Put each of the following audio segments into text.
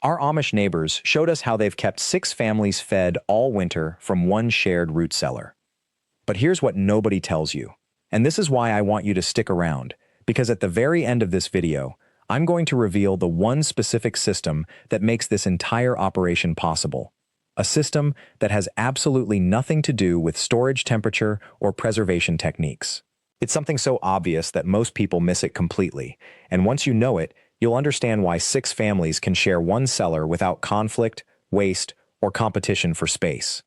Our Amish neighbors showed us how they've kept 6 families fed all winter from one shared root cellar. But here's what nobody tells you. And this is why I want you to stick around, because at the very end of this video, I'm going to reveal the one specific system that makes this entire operation possible. A system that has absolutely nothing to do with storage temperature or preservation techniques. It's something so obvious that most people miss it completely, and once you know it, you'll understand why 6 families can share one cellar without conflict, waste, or competition for space.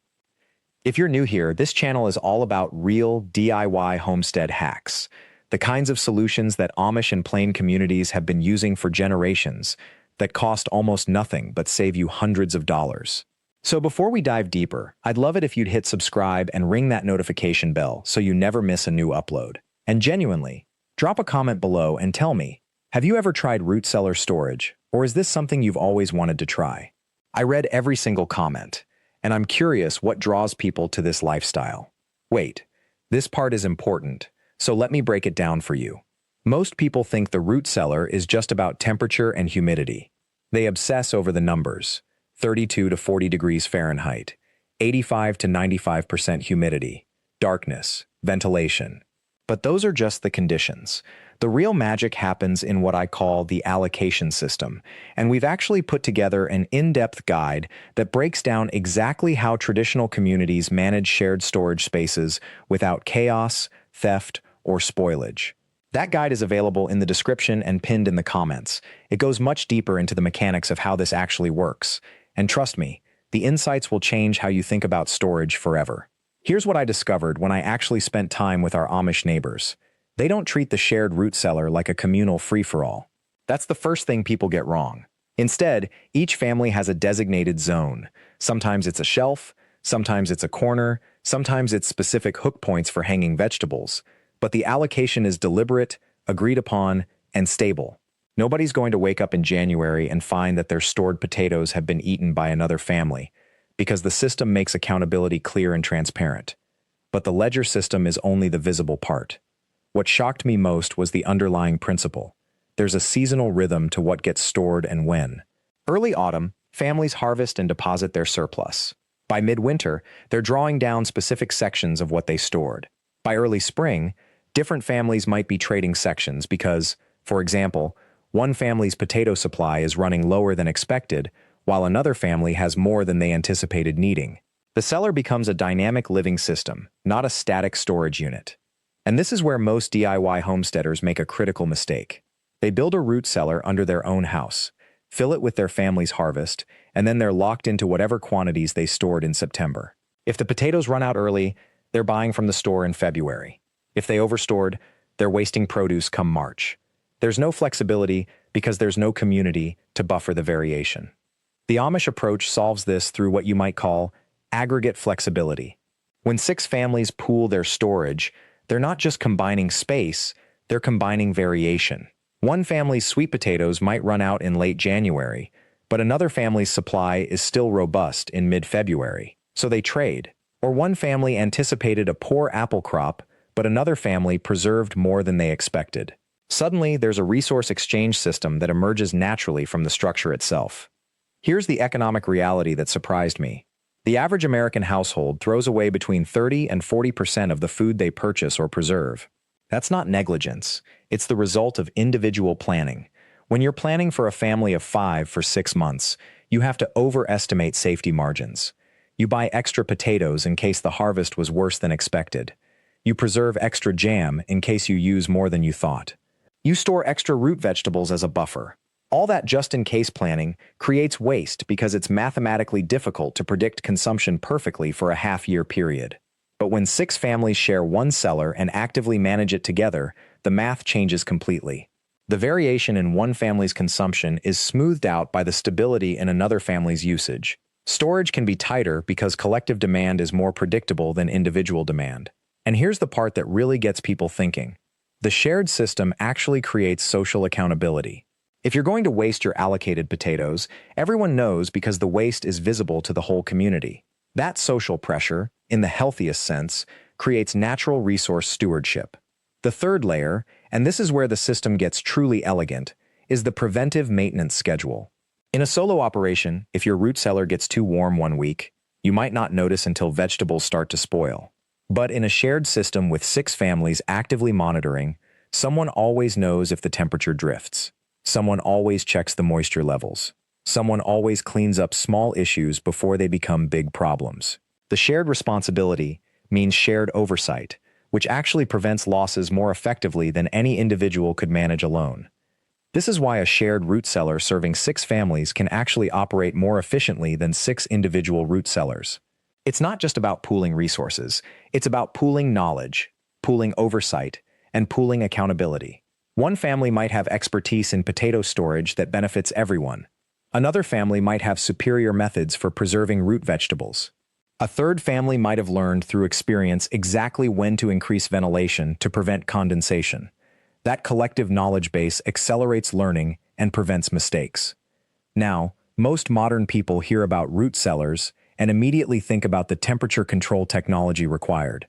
If you're new here, this channel is all about real DIY homestead hacks, the kinds of solutions that Amish and Plain communities have been using for generations that cost almost nothing but save you hundreds of dollars. So before we dive deeper, I'd love it if you'd hit subscribe and ring that notification bell so you never miss a new upload. And genuinely, drop a comment below and tell me, have you ever tried root cellar storage, or is this something you've always wanted to try? I read every single comment, and I'm curious what draws people to this lifestyle. Wait, this part is important, so let me break it down for you. Most people think the root cellar is just about temperature and humidity. They obsess over the numbers: 32 to 40 degrees Fahrenheit, 85 to 95% humidity, darkness, ventilation. But those are just the conditions. The real magic happens in what I call the allocation system, and we've actually put together an in-depth guide that breaks down exactly how traditional communities manage shared storage spaces without chaos, theft, or spoilage. That guide is available in the description and pinned in the comments. It goes much deeper into the mechanics of how this actually works. And trust me, the insights will change how you think about storage forever. Here's what I discovered when I actually spent time with our Amish neighbors. They don't treat the shared root cellar like a communal free-for-all. That's the first thing people get wrong. Instead, each family has a designated zone. Sometimes it's a shelf, sometimes it's a corner, sometimes it's specific hook points for hanging vegetables. But the allocation is deliberate, agreed upon, and stable. Nobody's going to wake up in January and find that their stored potatoes have been eaten by another family, because the system makes accountability clear and transparent. But the ledger system is only the visible part. What shocked me most was the underlying principle. There's a seasonal rhythm to what gets stored and when. Early autumn, families harvest and deposit their surplus. By midwinter, they're drawing down specific sections of what they stored. By early spring, different families might be trading sections because, for example, one family's potato supply is running lower than expected, while another family has more than they anticipated needing. The cellar becomes a dynamic living system, not a static storage unit. And this is where most DIY homesteaders make a critical mistake. They build a root cellar under their own house, fill it with their family's harvest, and then they're locked into whatever quantities they stored in September. If the potatoes run out early, they're buying from the store in February. If they overstored, they're wasting produce come March. There's no flexibility because there's no community to buffer the variation. The Amish approach solves this through what you might call aggregate flexibility. When 6 families pool their storage, they're not just combining space, they're combining variation. One family's sweet potatoes might run out in late January, but another family's supply is still robust in mid-February, so they trade. Or one family anticipated a poor apple crop, but another family preserved more than they expected. Suddenly, there's a resource exchange system that emerges naturally from the structure itself. Here's the economic reality that surprised me. The average American household throws away between 30 and 40% of the food they purchase or preserve. That's not negligence. It's the result of individual planning. When you're planning for a family of 5 for 6 months, you have to overestimate safety margins. You buy extra potatoes in case the harvest was worse than expected. You preserve extra jam in case you use more than you thought. You store extra root vegetables as a buffer. All that just-in-case planning creates waste because it's mathematically difficult to predict consumption perfectly for a half-year period. But when 6 families share one cellar and actively manage it together, the math changes completely. The variation in one family's consumption is smoothed out by the stability in another family's usage. Storage can be tighter because collective demand is more predictable than individual demand. And here's the part that really gets people thinking. The shared system actually creates social accountability. If you're going to waste your allocated potatoes, everyone knows because the waste is visible to the whole community. That social pressure, in the healthiest sense, creates natural resource stewardship. The third layer, and this is where the system gets truly elegant, is the preventive maintenance schedule. In a solo operation, if your root cellar gets too warm one week, you might not notice until vegetables start to spoil. But in a shared system with 6 families actively monitoring, someone always knows if the temperature drifts. Someone always checks the moisture levels. Someone always cleans up small issues before they become big problems. The shared responsibility means shared oversight, which actually prevents losses more effectively than any individual could manage alone. This is why a shared root cellar serving 6 families can actually operate more efficiently than 6 individual root cellars. It's not just about pooling resources, it's about pooling knowledge, pooling oversight, and pooling accountability. One family might have expertise in potato storage that benefits everyone. Another family might have superior methods for preserving root vegetables. A third family might have learned through experience exactly when to increase ventilation to prevent condensation. That collective knowledge base accelerates learning and prevents mistakes. Now, most modern people hear about root cellars and immediately think about the temperature control technology required.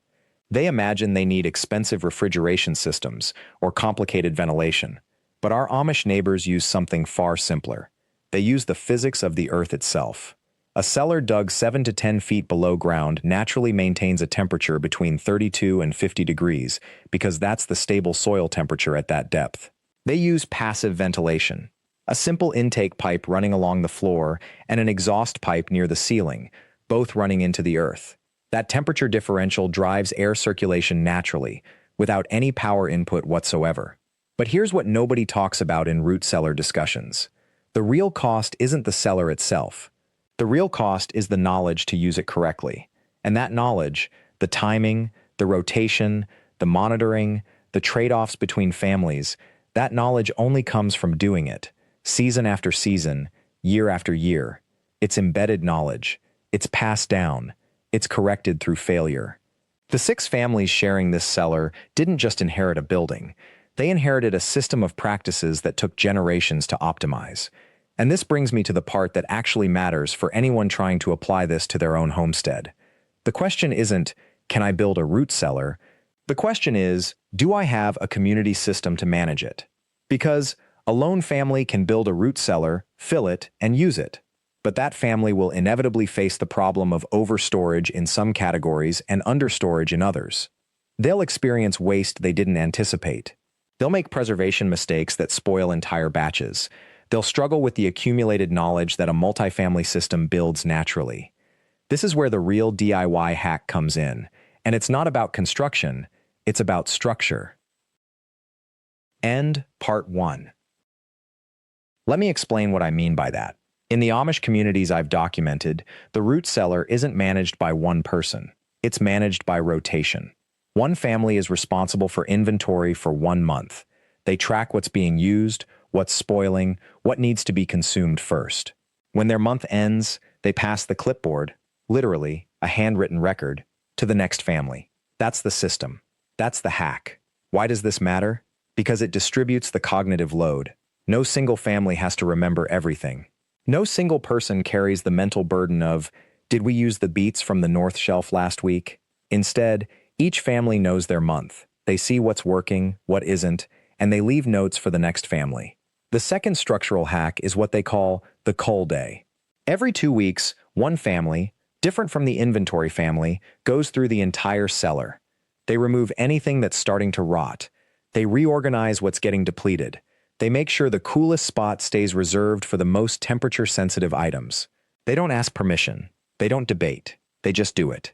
They imagine they need expensive refrigeration systems or complicated ventilation. But our Amish neighbors use something far simpler. They use the physics of the earth itself. A cellar dug 7 to 10 feet below ground naturally maintains a temperature between 32 and 50 degrees because that's the stable soil temperature at that depth. They use passive ventilation, a simple intake pipe running along the floor and an exhaust pipe near the ceiling, both running into the earth. That temperature differential drives air circulation naturally, without any power input whatsoever. But here's what nobody talks about in root cellar discussions. The real cost isn't the cellar itself. The real cost is the knowledge to use it correctly. And that knowledge, the timing, the rotation, the monitoring, the trade-offs between families, that knowledge only comes from doing it, season after season, year after year. It's embedded knowledge. It's passed down. It's corrected through failure. The 6 families sharing this cellar didn't just inherit a building. They inherited a system of practices that took generations to optimize. And this brings me to the part that actually matters for anyone trying to apply this to their own homestead. The question isn't, can I build a root cellar? The question is, do I have a community system to manage it? Because a lone family can build a root cellar, fill it, and use it. But that family will inevitably face the problem of overstorage in some categories and understorage in others. They'll experience waste they didn't anticipate. They'll make preservation mistakes that spoil entire batches. They'll struggle with the accumulated knowledge that a multifamily system builds naturally. This is where the real DIY hack comes in, and it's not about construction, it's about structure. End part 1. Let me explain what I mean by that. In the Amish communities I've documented, the root cellar isn't managed by one person. It's managed by rotation. One family is responsible for inventory for 1 month. They track what's being used, what's spoiling, what needs to be consumed first. When their month ends, they pass the clipboard, literally a handwritten record, to the next family. That's the system. That's the hack. Why does this matter? Because it distributes the cognitive load. No single family has to remember everything. No single person carries the mental burden of, did we use the beets from the North Shelf last week? Instead, each family knows their month. They see what's working, what isn't, and they leave notes for the next family. The second structural hack is what they call the cull day. Every 2 weeks, one family, different from the inventory family, goes through the entire cellar. They remove anything that's starting to rot. They reorganize what's getting depleted. They make sure the coolest spot stays reserved for the most temperature-sensitive items. They don't ask permission. They don't debate. They just do it.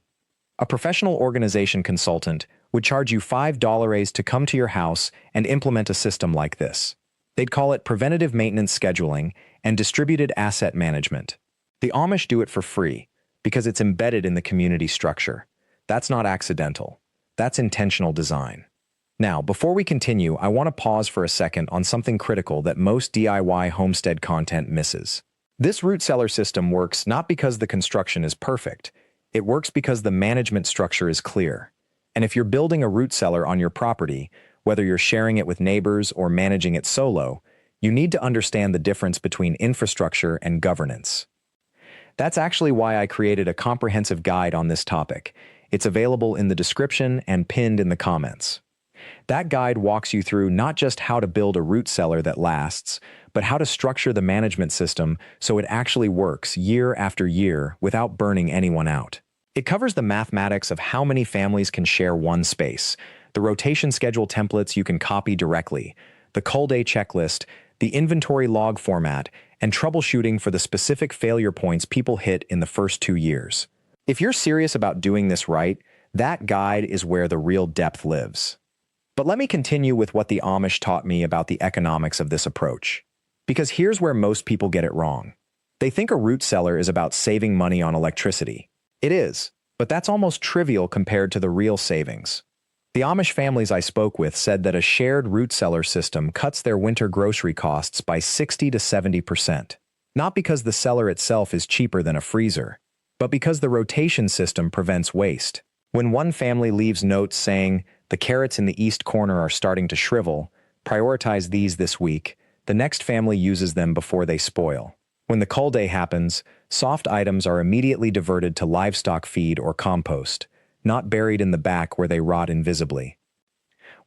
A professional organization consultant would charge you $5 to come to your house and implement a system like this. They'd call it preventative maintenance scheduling and distributed asset management. The Amish do it for free because it's embedded in the community structure. That's not accidental. That's intentional design. Now, before we continue, I want to pause for a second on something critical that most DIY homestead content misses. This root cellar system works not because the construction is perfect. It works because the management structure is clear. And if you're building a root cellar on your property, whether you're sharing it with neighbors or managing it solo, you need to understand the difference between infrastructure and governance. That's actually why I created a comprehensive guide on this topic. It's available in the description and pinned in the comments. That guide walks you through not just how to build a root cellar that lasts, but how to structure the management system so it actually works year after year without burning anyone out. It covers the mathematics of how many families can share one space, the rotation schedule templates you can copy directly, the cull day checklist, the inventory log format, and troubleshooting for the specific failure points people hit in the first 2 years. If you're serious about doing this right, that guide is where the real depth lives. But let me continue with what the Amish taught me about the economics of this approach. Because here's where most people get it wrong. They think a root cellar is about saving money on electricity. It is, but that's almost trivial compared to the real savings. The Amish families I spoke with said that a shared root cellar system cuts their winter grocery costs by 60 to 70%. Not because the cellar itself is cheaper than a freezer, but because the rotation system prevents waste. When one family leaves notes saying, "The carrots in the east corner are starting to shrivel, prioritize these this week," the next family uses them before they spoil. When the cull day happens, soft items are immediately diverted to livestock feed or compost, not buried in the back where they rot invisibly.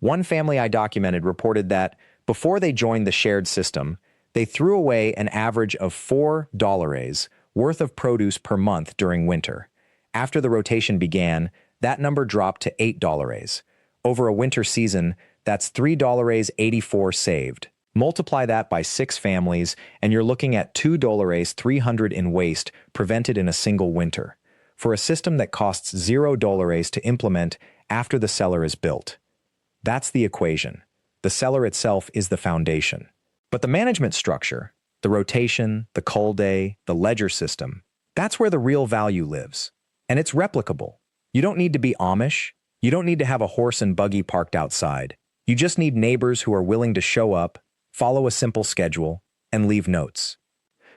One family I documented reported that, before they joined the shared system, they threw away an average of $4 worth of produce per month during winter. After the rotation began, that number dropped to $8. Over a winter season, that's $3.84 saved. Multiply that by 6 families, and you're looking at $2.300 in waste prevented in a single winter, for a system that costs $0 to implement after the cellar is built. That's the equation. The cellar itself is the foundation. But the management structure, the rotation, the cull day, the ledger system, that's where the real value lives. And it's replicable. You don't need to be Amish. You don't need to have a horse and buggy parked outside. You just need neighbors who are willing to show up, follow a simple schedule, and leave notes.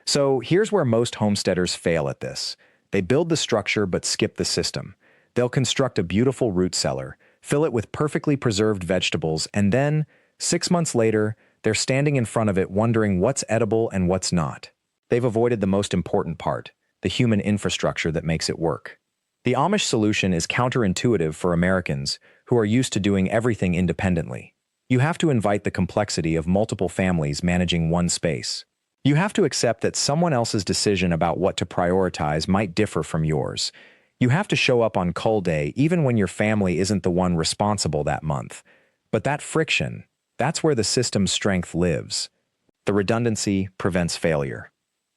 So here's where most homesteaders fail at this. They build the structure but skip the system. They'll construct a beautiful root cellar, fill it with perfectly preserved vegetables, and then, 6 months later, they're standing in front of it wondering what's edible and what's not. They've avoided the most important part, the human infrastructure that makes it work. The Amish solution is counterintuitive for Americans who are used to doing everything independently. You have to invite the complexity of multiple families managing one space. You have to accept that someone else's decision about what to prioritize might differ from yours. You have to show up on cull day even when your family isn't the one responsible that month. But that friction, that's where the system's strength lives. The redundancy prevents failure.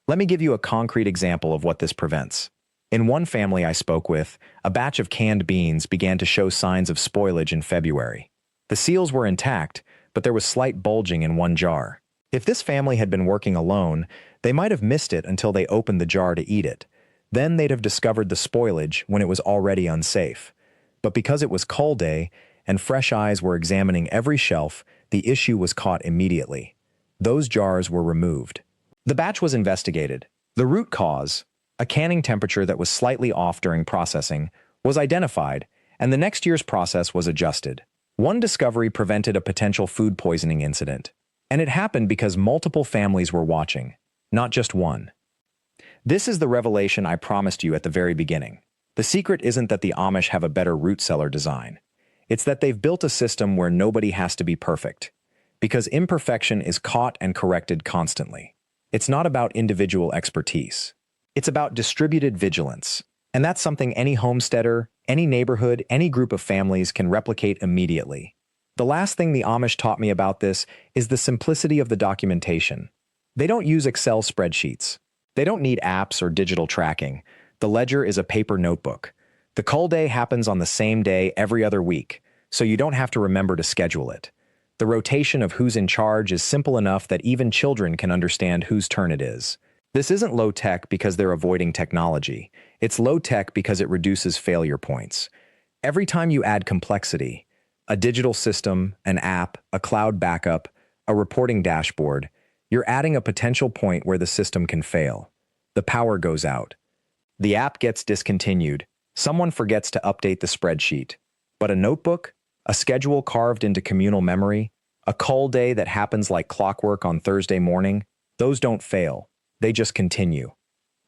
Let me give you a concrete example of what this prevents. In one family I spoke with, a batch of canned beans began to show signs of spoilage in February. The seals were intact, but there was slight bulging in one jar. If this family had been working alone, they might have missed it until they opened the jar to eat it. Then they'd have discovered the spoilage when it was already unsafe. But because it was cull day and fresh eyes were examining every shelf, the issue was caught immediately. Those jars were removed. The batch was investigated. The root cause, a canning temperature that was slightly off during processing, was identified, and the next year's process was adjusted. One discovery prevented a potential food poisoning incident, and it happened because multiple families were watching, not just one. This is the revelation I promised you at the very beginning. The secret isn't that the Amish have a better root cellar design. It's that they've built a system where nobody has to be perfect, because imperfection is caught and corrected constantly. It's not about individual expertise. It's about distributed vigilance, and that's something any homesteader, any neighborhood, any group of families can replicate immediately. The last thing the Amish taught me about this is the simplicity of the documentation. They don't use Excel spreadsheets. They don't need apps or digital tracking. The ledger is a paper notebook. The cull day happens on the same day every other week, so you don't have to remember to schedule it. The rotation of who's in charge is simple enough that even children can understand whose turn it is. This isn't low-tech because they're avoiding technology. It's low-tech because it reduces failure points. Every time you add complexity, a digital system, an app, a cloud backup, a reporting dashboard, you're adding a potential point where the system can fail. The power goes out. The app gets discontinued. Someone forgets to update the spreadsheet. But a notebook, a schedule carved into communal memory, a cull day that happens like clockwork on Thursday morning, those don't fail. They just continue.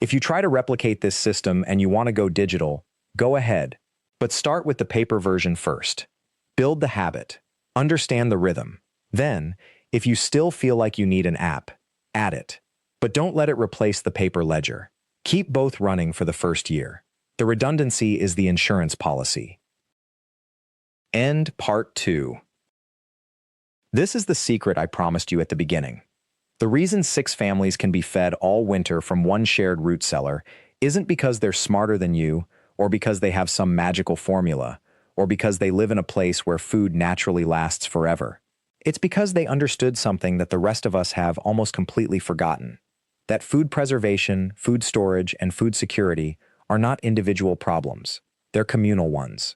If you try to replicate this system and you want to go digital, go ahead. But start with the paper version first. Build the habit. Understand the rhythm. Then, if you still feel like you need an app, add it. But don't let it replace the paper ledger. Keep both running for the first year. The redundancy is the insurance policy. End Part 2. This is the secret I promised you at the beginning. The reason 6 families can be fed all winter from one shared root cellar isn't because they're smarter than you, or because they have some magical formula, or because they live in a place where food naturally lasts forever. It's because they understood something that the rest of us have almost completely forgotten. That food preservation, food storage, and food security are not individual problems. They're communal ones.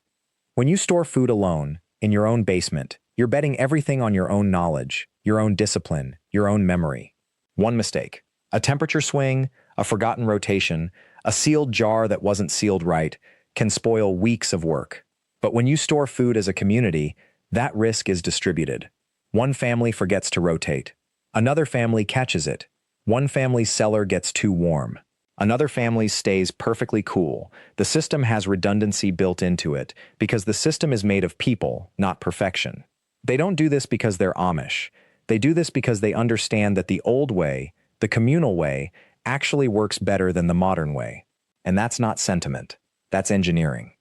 When you store food alone, in your own basement, you're betting everything on your own knowledge, your own discipline, your own memory. One mistake, a temperature swing, a forgotten rotation, a sealed jar that wasn't sealed right, can spoil weeks of work. But when you store food as a community, that risk is distributed. One family forgets to rotate. Another family catches it. One family's cellar gets too warm. Another family stays perfectly cool. The system has redundancy built into it because the system is made of people, not perfection. They don't do this because they're Amish. They do this because they understand that the old way, the communal way, actually works better than the modern way. And that's not sentiment. That's engineering.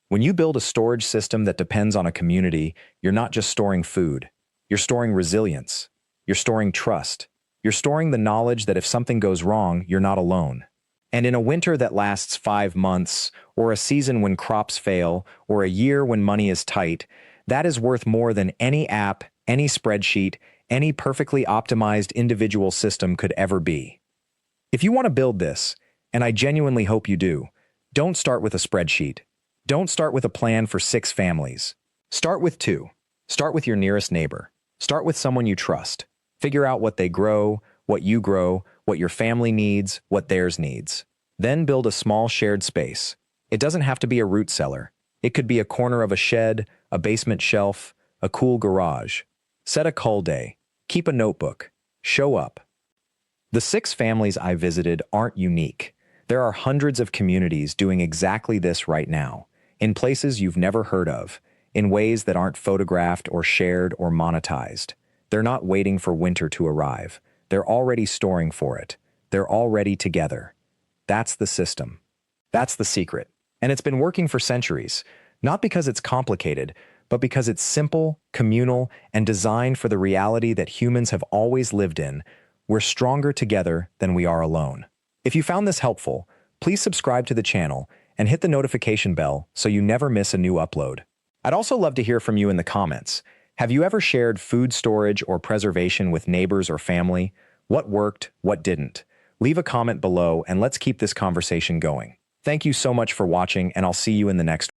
When you build a storage system that depends on a community, you're not just storing food. You're storing resilience. You're storing trust. You're storing the knowledge that if something goes wrong, you're not alone. And in a winter that lasts 5 months, or a season when crops fail, or a year when money is tight, that is worth more than any app, any spreadsheet, any perfectly optimized individual system could ever be. If you want to build this, and I genuinely hope you do, don't start with a spreadsheet. Don't start with a plan for 6 families. Start with 2. Start with your nearest neighbor. Start with someone you trust. Figure out what they grow, what you grow, what your family needs, what theirs needs. Then build a small shared space. It doesn't have to be a root cellar. It could be a corner of a shed, a basement shelf, a cool garage. Set a cull day. Keep a notebook. Show up. The 6 families I visited aren't unique. There are hundreds of communities doing exactly this right now, in places you've never heard of, in ways that aren't photographed or shared or monetized. They're not waiting for winter to arrive. They're already storing for it. They're already together. That's the system. That's the secret. And it's been working for centuries, not because it's complicated, but because it's simple, communal, and designed for the reality that humans have always lived in. We're stronger together than we are alone. If you found this helpful, please subscribe to the channel and hit the notification bell so you never miss a new upload. I'd also love to hear from you in the comments. Have you ever shared food storage or preservation with neighbors or family? What worked? What didn't? Leave a comment below and let's keep this conversation going. Thank you so much for watching, and I'll see you in the next one.